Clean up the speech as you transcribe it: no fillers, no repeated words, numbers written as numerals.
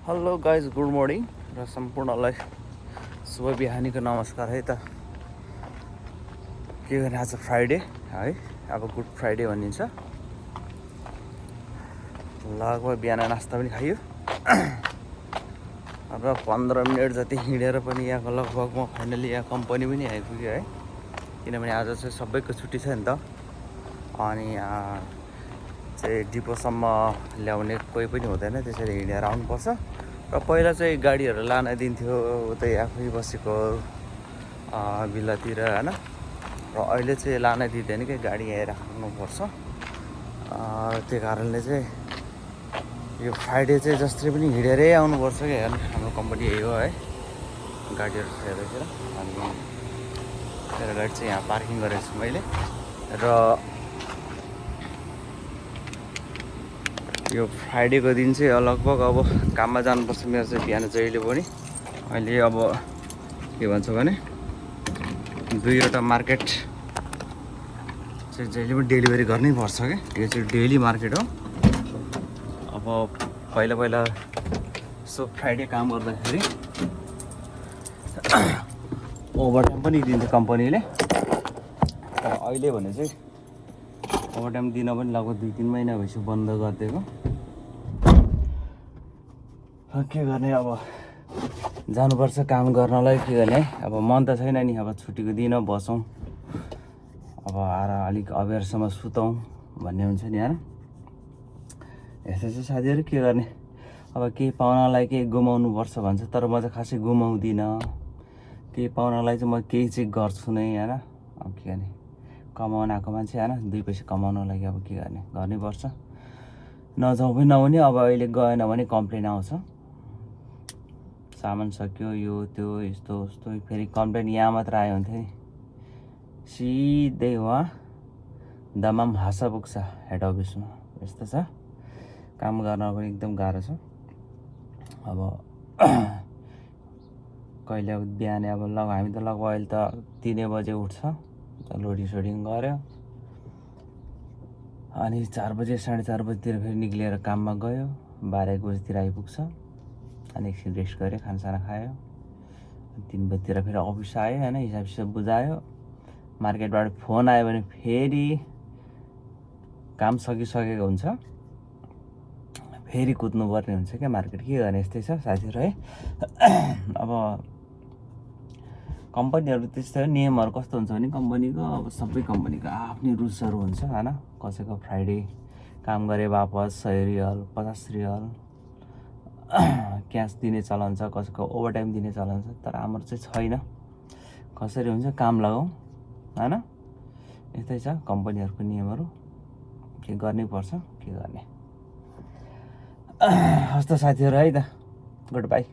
Hello guys, good morning र सम्पूर्णलाई शुभ बिहानीको नमस्कार है त। के गर्ने, आज फ्राइडे है, अब गुड फ्राइडे भनिन्छ। लगभग बिहान नास्ता पनि खाइयो र 15 मिनट जति हिँडेर पनि यहाँको लगभग म फाइनली यहाँ कम्पनी पनि आइपुग्यो है। किनभने आज चाहिँ सबैको छुट्टी छ नि त, अनि चाहिँ डिपोसम्म ल्याउने कोही पनि हुँदैन, त्यसरी हिँडेर आउनुपर्छ। र पहिला चाहिँ गाडीहरू लान दिन्थ्यो उतै आफै बसेको बिल्लातिर होइन, र अहिले चाहिँ लान दिँदैन कि गाडी आएर राख्नुपर्छ। त्यो कारणले चाहिँ यो फ्राइडे चाहिँ जसरी पनि हिँडेरै आउनुपर्छ कि हेर्नु, हाम्रो कम्पनी यही हो है। गाडीहरू छ यतातिर, अनि मेरो गाडी चाहिँ यहाँ पार्किङ गरेको छु मैले। र यो फ्राइडेको दिन चाहिँ लगभग अब काममा जानुपर्छ मेरो चाहिँ बिहान जहिले पनि। अहिले अब के भन्छ भने 2वटा मार्केट चाहिँ जहिले पनि डेलिभरी गर्नै पर्छ क्या। यो चाहिँ डेली मार्केट हो। अब पहिला सो फ्राइडे काम गर्दाखेरि ओभरटाइम पनि दिन्छ कम्पनीले, तर अहिले भने चाहिँ ओभरटाइम दिन पनि लगभग 2-3 महिना भइसक्यो बन्द गरिदिएको। के गर्ने, अब जानुपर्छ काम गर्नलाई। के गर्ने, अब मन त छैन नि, अब छुट्टीको दिन बसौँ, अब आएर अलिक अबेरसम्म सुतौँ भन्ने हुन्छ नि होइन। यस्तो चाहिँ साथीहरू के गर्ने, अब केही पाउनलाई केही गुमाउनु पर्छ भन्छ, तर म चाहिँ खासै गुमाउँदिनँ। केही पाउनलाई चाहिँ म केही चाहिँ गर्छु नै होइन। अब के गर्ने, कमाउन आएको मान्छे होइन, 2 पैसा कमाउन लागि अब के गर्ने, गर्नै पर्छ। नजाउँ पनि नहुने, अब अहिले गएन भने कम्प्लेन आउँछ, सामान सक्यो यो त्यो यस्तो उस्तो। फेरि कम्प्लेन यहाँ मात्र आयो हुन्थ्यो नि, सिधै उहाँ दमाम हासा पुग्छ हेड अफिसमा। यस्तो छ, काम गर्न पनि एकदम गाह्रो छ। अब कहिले अब बिहानै अब हामी त लगभग अहिले त 3 बजे उठ्छ, लोडिङ सोडिङ गऱ्यो, अनि 4 बजे 4:30 बजीतिर फेरि निक्लिएर काममा गयो, 12-1 बजीतिर आइपुग्छ। अनि एकछिन रेस्ट गऱ्यो, खानासाना खायो, 3 बजीतिर फेरि अफिस आयो होइन, हिसाब बुझायो। मार्केटबाट फोन आयो भने फेरि काम सकिसकेको हुन्छ, फेरि कुद्नुपर्ने हुन्छ क्या मार्केट। के गर्ने, यस्तै छ साथीहरू है। अब कम्पनीहरू त्यस्तै हो, नियमहरू कस्तो हुन्छ भने कम्पनीको, अब सबै कम्पनीको आफ्नै रुल्सहरू हुन्छ होइन। कसैको फ्राइडे काम गरे वापस 100 रियल 50 रियल क्यास दिने चलन छ, कसैको ओभरटाइम दिने चलन छ, तर हाम्रो चाहिँ छैन। कसरी हुन्छ काम लगाउँ होइन, यस्तै छ कम्पनीहरूको नियमहरू, के गर्नै पर्छ, के गर्ने। हस् त साथीहरू है त, गुड बाई।